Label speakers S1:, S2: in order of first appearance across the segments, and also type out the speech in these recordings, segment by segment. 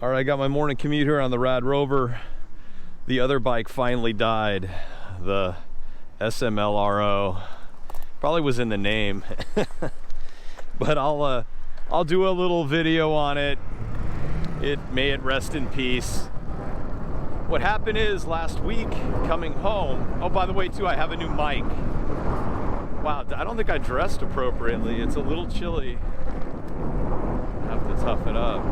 S1: All right, I got my morning commute here on the RadRover. The other bike finally died. The SMLRO probably was in the name, but I'll do a little video on it. May it rest in peace. What happened is last week coming home. Oh, by the way, too, I have a new mic. Wow, I don't think I dressed appropriately. It's a little chilly. I have to tough it up.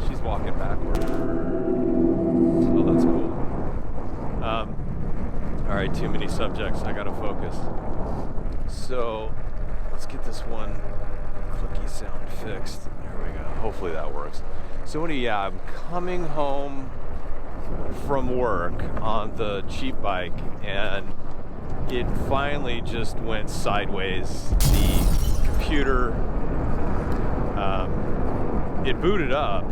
S1: She's walking backwards. Oh, that's cool. All right, too many subjects. I gotta focus. So let's get this one clicky sound fixed. There we go. Hopefully that works. So anyway, yeah, I'm coming home from work on the cheap bike, and it finally just went sideways. The computer, it booted up,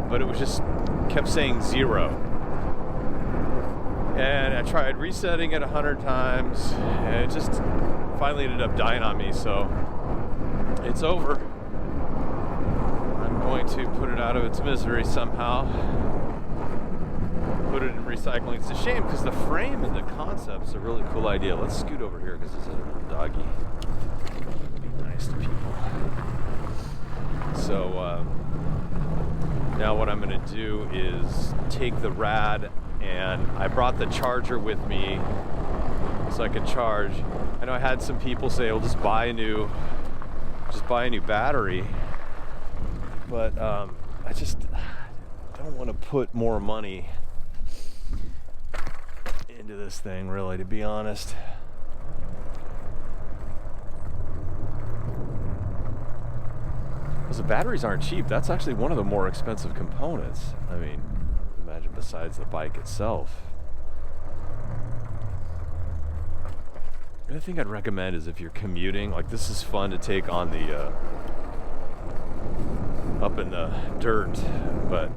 S1: but it was just kept saying 0. And I tried resetting it 100 times, and it just finally ended up dying on me. So it's over. I'm going to put it out of its misery somehow. Put it in recycling. It's a shame because the frame and the concept's a really cool idea. Let's scoot over here because it's a little doggy. Be nice to people. So now what I'm going to do is take the Rad, and I brought the charger with me so I could charge. I know I had some people say, "Well, just buy a new battery," but I just don't want to put more money into this thing, really, to be honest. Because the batteries aren't cheap. That's actually one of the more expensive components. I mean, imagine besides the bike itself. The other thing I'd recommend is if you're commuting, like this is fun to take on the up in the dirt, but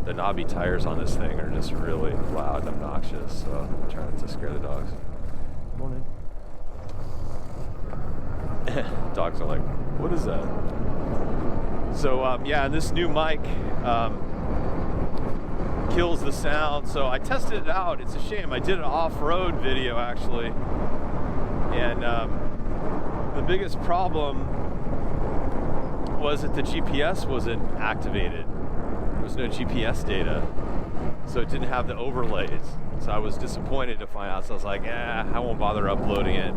S1: the knobby tires on this thing are just really loud and obnoxious, so I'm trying not to scare the dogs. Morning. Dogs are like, what is that? So yeah, this new mic kills the sound, so I tested it out. It's a shame. I did an off-road video actually, and the biggest problem was that the GPS wasn't activated. There was no GPS data, so it didn't have the overlays. So I was disappointed to find out. So I was like, I won't bother uploading it.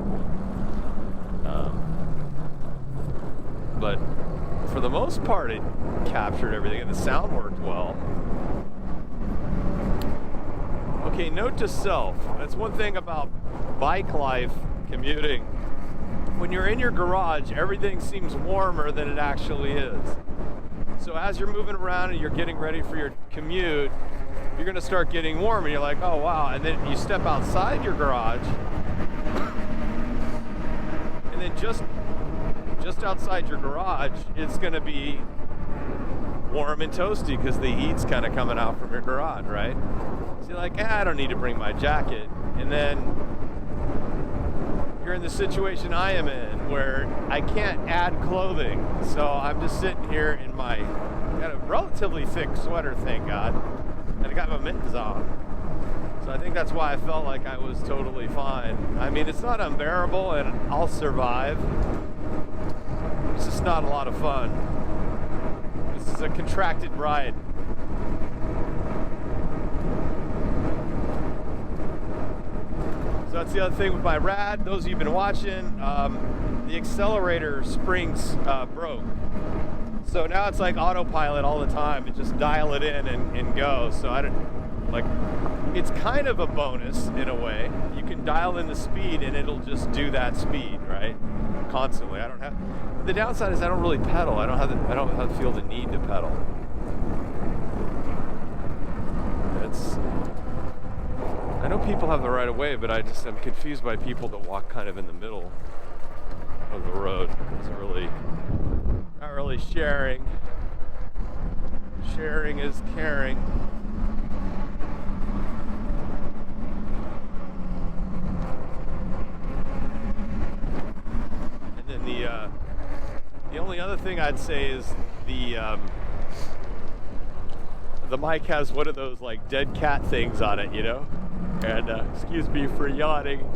S1: But for the most part, it captured everything, and the sound worked well. Okay, note to self. That's one thing about bike life, commuting. When you're in your garage, everything seems warmer than it actually is. So as you're moving around and you're getting ready for your commute, you're gonna start getting warm, and you're like, oh wow, and then you step outside your garage, and then just outside your garage, it's gonna be warm and toasty because the heat's kind of coming out from your garage, right? So you're like, I don't need to bring my jacket. And then you're in the situation I am in where I can't add clothing. So I'm just sitting here in my got a relatively thick sweater, thank God, and I got my mittens on. So I think that's why I felt like I was totally fine. I mean, it's not unbearable and I'll survive. It's just not a lot of fun. This is a contracted ride. So that's the other thing with my Rad. Those of you who've been watching, the accelerator springs broke. So now it's like autopilot all the time. It just dial it in and go. So I don't, like, it's kind of a bonus in a way. You can dial in the speed and it'll just do that speed, right? Constantly. I don't have, the downside is I don't really pedal. I don't feel the need to pedal. I know people have the right of way, but I'm confused by people that walk kind of in the middle of the road. It's not really sharing. Sharing is caring. And then the only other thing I'd say is the the mic has one of those like dead cat things on it, you know? And excuse me for yawning.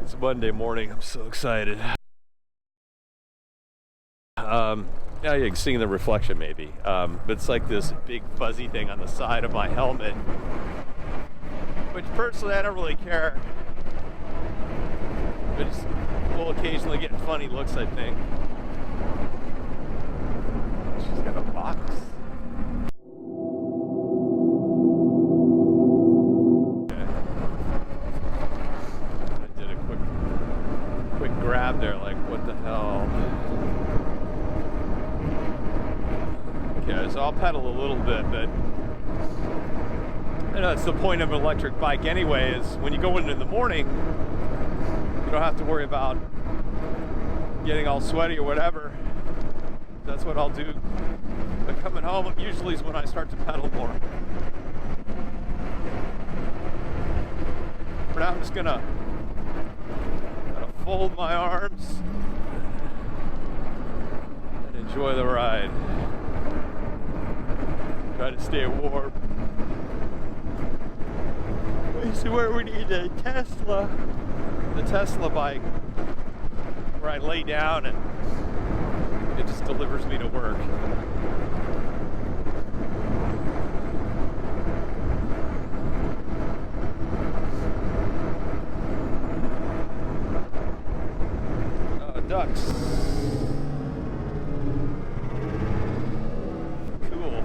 S1: It's Monday morning. I'm so excited. Yeah, you can see the reflection maybe. But it's like this big fuzzy thing on the side of my helmet, which personally I don't really care. But we'll occasionally get funny looks, I think. She's got a box. Okay. I did a quick grab there, like what the hell? Okay, so I'll pedal a little bit, but you know, that's the point of an electric bike anyway, is when you go in the morning, you don't have to worry about getting all sweaty or whatever. That's what I'll do. But coming home usually is when I start to pedal more. For now, I'm just gonna fold my arms and enjoy the ride. Try to stay warm. This is where we need a Tesla. The Tesla bike, where I lay down and it just delivers me to work. Ducks. Cool.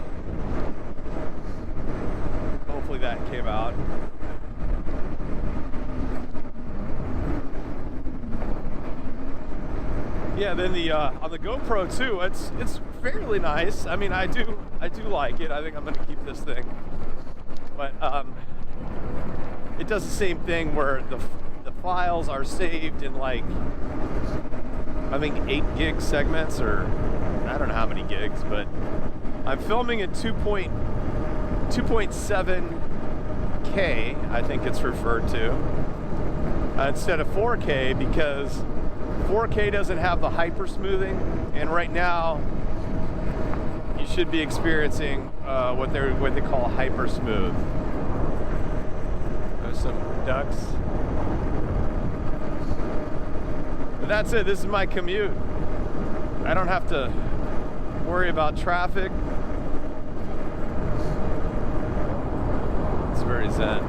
S1: Hopefully that came out. Yeah, then the on the GoPro too, it's fairly nice. I mean, I do like it. I think I'm gonna keep this thing, but it does the same thing where the files are saved in like I think 8 gig segments, or I don't know how many gigs, but I'm filming at 2.7K, I think it's referred to, instead of 4K, because 4K doesn't have the hyper smoothing, and right now you should be experiencing what they call hyper smooth. There's some ducks. But that's it. This is my commute. I don't have to worry about traffic. It's very zen.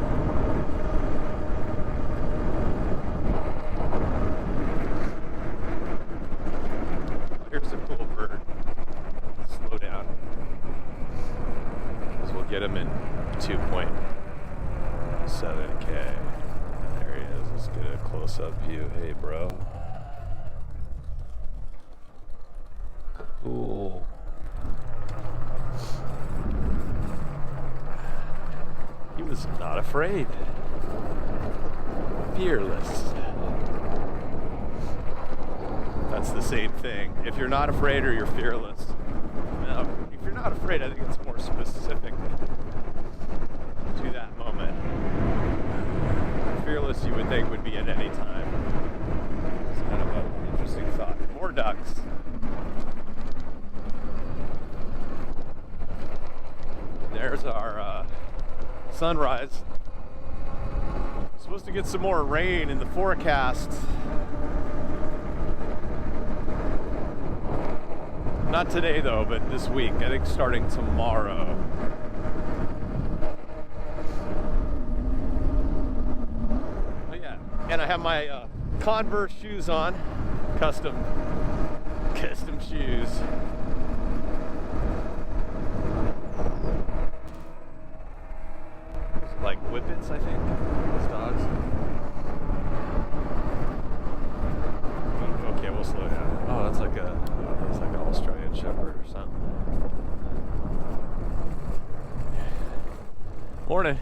S1: Here's a cool bird. Slow down. Because we'll get him in 2.7K. There he is. Let's get a close-up view. Hey, bro. Cool. He was not afraid. Fearless. That's the same thing. If you're not afraid or you're fearless. Now, if you're not afraid, I think it's more specific to that moment. Fearless, you would think, would be at any time. It's kind of an interesting thought. More ducks. There's our sunrise. Supposed to get some more rain in the forecast. Not today though, but this week. I think starting tomorrow. But yeah, and I have my Converse shoes on, custom shoes. Like whippets, I think. Those dogs. Okay, we'll slow down. Oh, that's like an Australian Shepherd or something. Morning.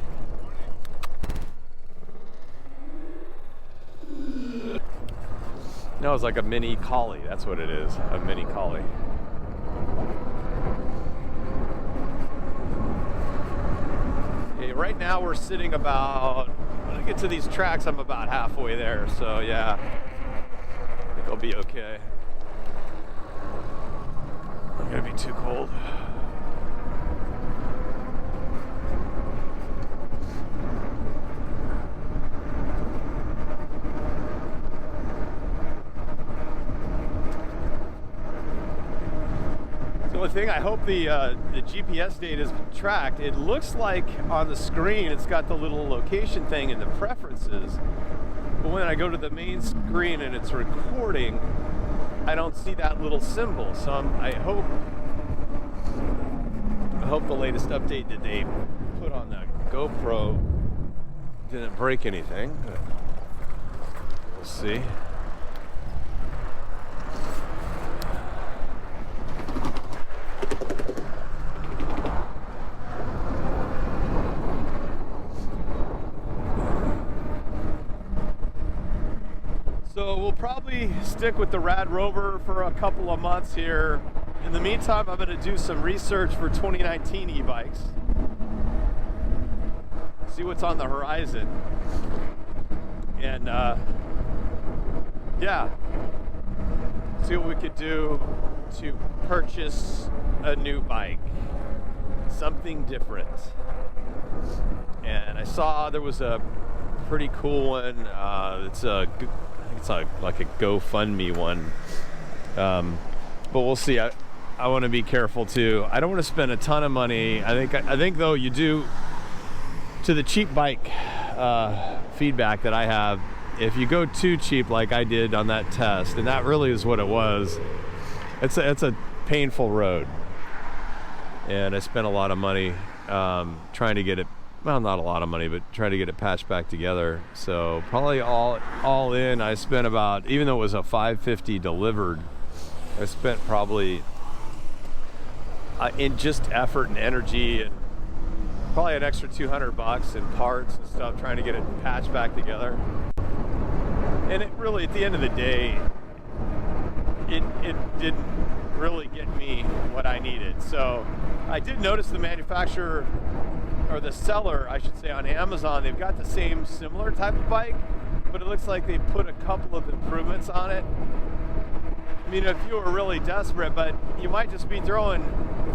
S1: No, it's like a mini collie. That's what it is. A mini collie. Right now we're sitting about, when I get to these tracks, I'm about halfway there, so yeah, I think I'll be okay. Not gonna be too cold. thing. I hope the GPS data is tracked. It looks like on the screen it's got the little location thing in the preferences, but when I go to the main screen and it's recording, I don't see that little symbol. So I hope the latest update that they put on the GoPro didn't break anything. But we'll see. So we'll probably stick with the RadRover for a couple of months here. In the meantime, I'm going to do some research for 2019 e-bikes. See what's on the horizon. And yeah, see what we could do to purchase a new bike. Something different. And I saw there was a pretty cool one. It's like a GoFundMe one, but we'll see. I want to be careful too. I don't want to spend a ton of money. I think though you do, to the cheap bike feedback that I have, if you go too cheap like I did on that test, and that really is what it was, it's a painful road, and I spent a lot of money trying to get it. Well, not a lot of money, but try to get it patched back together. So probably all in, I spent about, even though it was a $550 delivered, I spent probably in just effort and energy and probably an extra $200 in parts and stuff trying to get it patched back together. And it really, at the end of the day, it didn't really get me what I needed. So I did notice the manufacturer, or the seller, I should say, on Amazon, they've got the same similar type of bike, but it looks like they put a couple of improvements on it. I mean, if you were really desperate, but you might just be throwing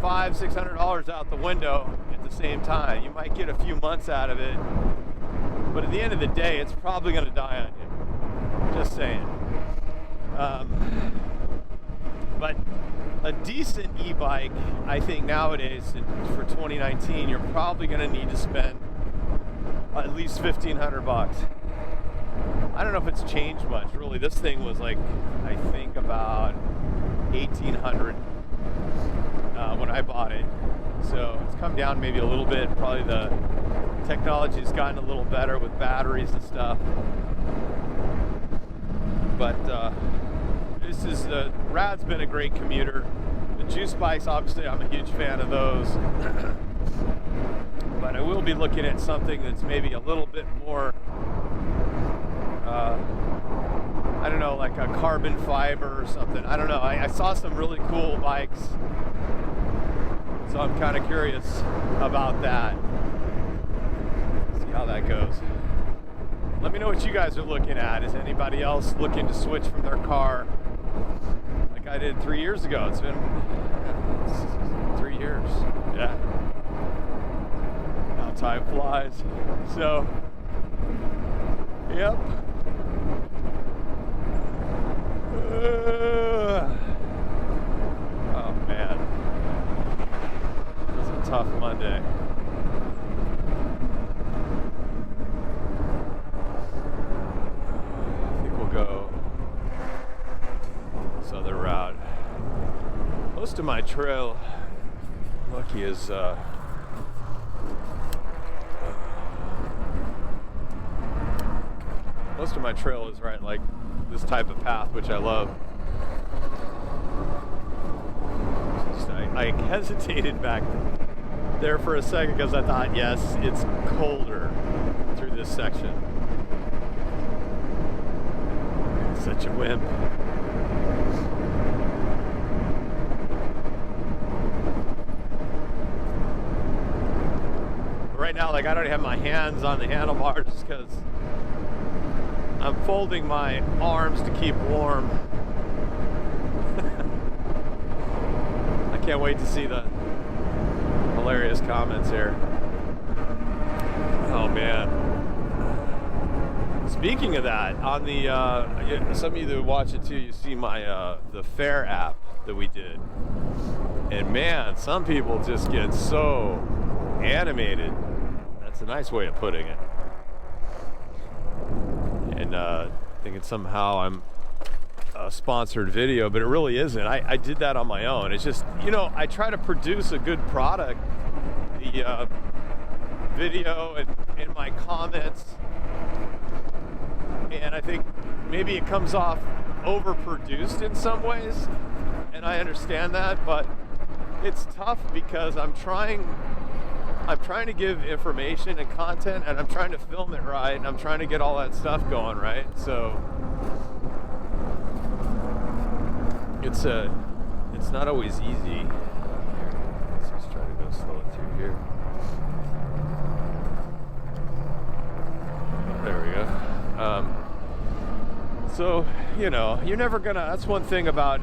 S1: $500-600 out the window at the same time. You might get a few months out of it, but at the end of the day, it's probably going to die on you. Just saying. But a decent e-bike, I think nowadays for 2019, you're probably going to need to spend at least $1,500. I don't know if it's changed much, really. This thing was like, I think about $1,800 when I bought it. So it's come down maybe a little bit. Probably the technology's gotten a little better with batteries and stuff. But Rad's been a great commuter. The juice bikes, obviously, I'm a huge fan of those. But I will be looking at something that's maybe a little bit more, I don't know, like a carbon fiber or something. I don't know. I saw some really cool bikes, so I'm kind of curious about that. See how that goes. Let me know what you guys are looking at. Is anybody else looking to switch from their car like I did 3 years ago? It's been 3 years. Yeah. How time flies. So, yep. Oh man. It was a tough Monday. Go this other route. Most of my trail, lucky, is most of my trail is right like this type of path, which I love. I hesitated back there for a second because I thought, yes, it's colder through this section. Such a wimp. Right now, like, I don't have my hands on the handlebars just because I'm folding my arms to keep warm. I can't wait to see the hilarious comments here. Oh man. Speaking of that, on the some of you that watch it too, you see my the Fair app that we did. And man, some people just get so animated. That's a nice way of putting it. And thinking somehow I'm a sponsored video, but it really isn't. I did that on my own. It's just, you know, I try to produce a good product. The video and in my comments, and I think maybe it comes off overproduced in some ways, and I understand that, but it's tough because I'm trying to give information and content, and I'm trying to film it right, and I'm trying to get all that stuff going right. So it's not always easy. Let's just try to go slow it through here. There we go. So, you know, you're never gonna, that's one thing about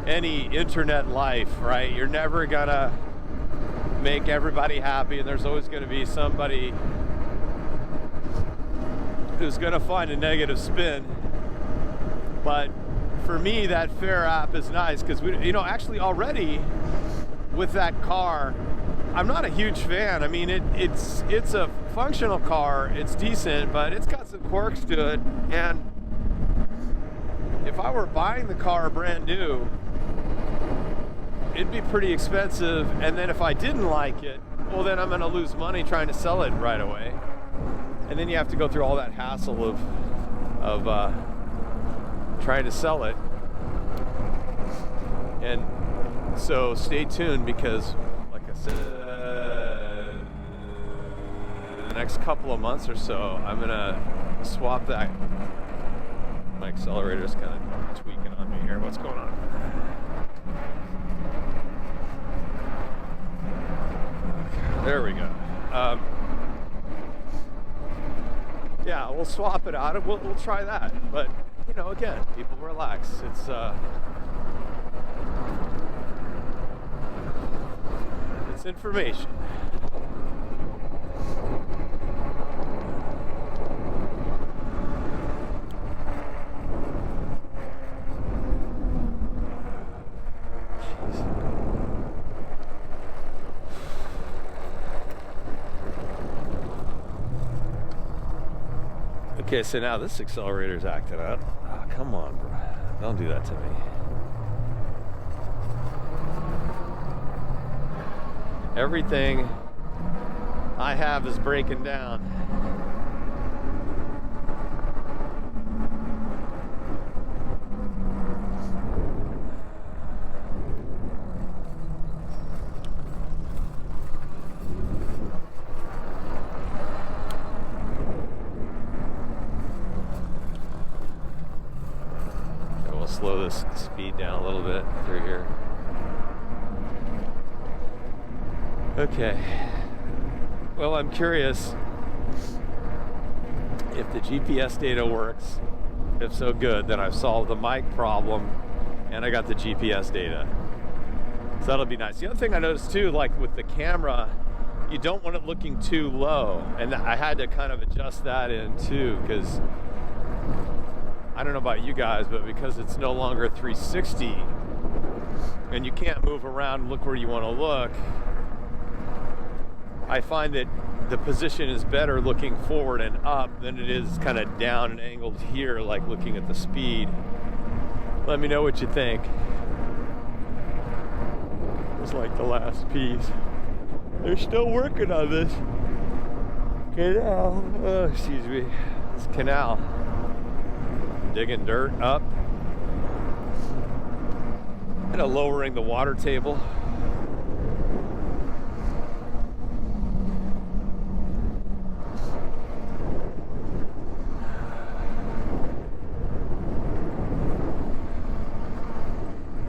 S1: any internet life, right? You're never gonna make everybody happy, and there's always gonna be somebody who's gonna find a negative spin. But for me, that Fair app is nice because we, you know, actually already with that car, I'm not a huge fan. I mean, it's a functional car. It's decent, but it's got some quirks to it. And if I were buying the car brand new, it'd be pretty expensive. And then if I didn't like it, well, then I'm going to lose money trying to sell it right away. And then you have to go through all that hassle of trying to sell it. And so stay tuned because, like I said, the next couple of months or so, I'm gonna swap that. My accelerator's kind of tweaking on me here. What's going on? Okay, there we go. Yeah, we'll swap it out. We'll try that. But you know, again, people relax. It's information. Okay, so now this accelerator's acting up. Oh, come on, bro. Don't do that to me. Everything I have is breaking down. Slow this speed down a little bit through here. Okay. Well, I'm curious if the GPS data works. If so, good. Then I've solved the mic problem and I got the GPS data. So that'll be nice. The other thing I noticed too, like with the camera, you don't want it looking too low. And I had to kind of adjust that in too, because I don't know about you guys, but because it's no longer 360 and you can't move around and look where you want to look, I find that the position is better looking forward and up than it is kind of down and angled here, like looking at the speed. Let me know what you think. It's like the last piece. They're still working on this canal. Oh, excuse me. This canal. Digging dirt up and lowering the water table.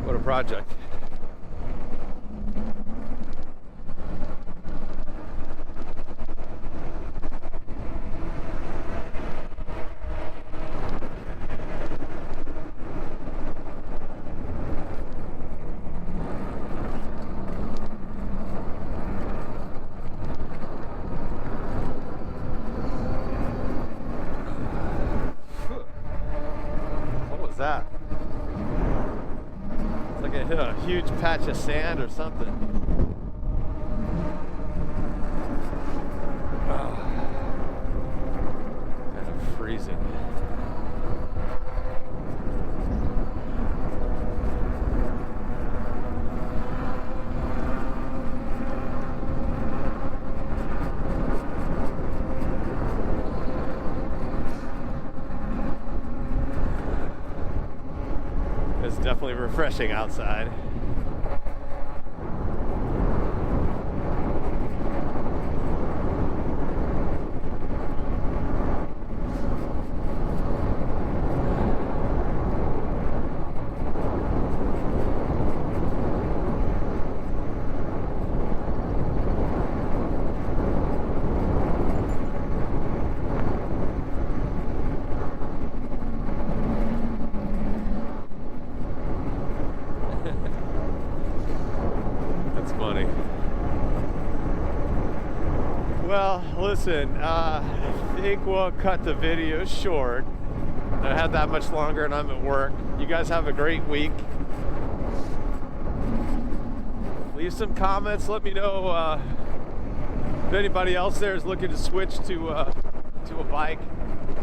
S1: What a project. That. It's like I hit a huge patch of sand or something. Oh, kind of freezing. It's definitely refreshing outside. That's funny. Well, listen, I think we'll cut the video short. I had that much longer and I'm at work. You guys have a great week. Leave some comments. Let me know if anybody else there is looking to switch to a bike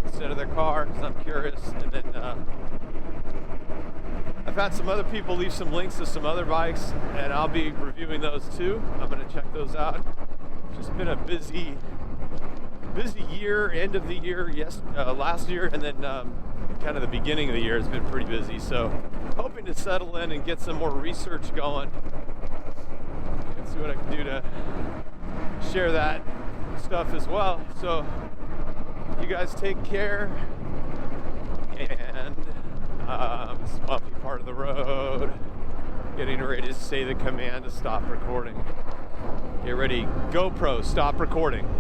S1: instead of their car, because I'm curious. And then I've had some other people leave some links to some other bikes, and I'll be reviewing those too. I'm going to check those out. Just been a busy year, end of the year, last year, and then kind of the beginning of the year has been pretty busy. So hoping to settle in and get some more research going and see what I can do to share that stuff as well. So you guys take care, and it's a bumpy part of the road. Getting ready to say the command to stop recording. Get ready, GoPro, stop recording.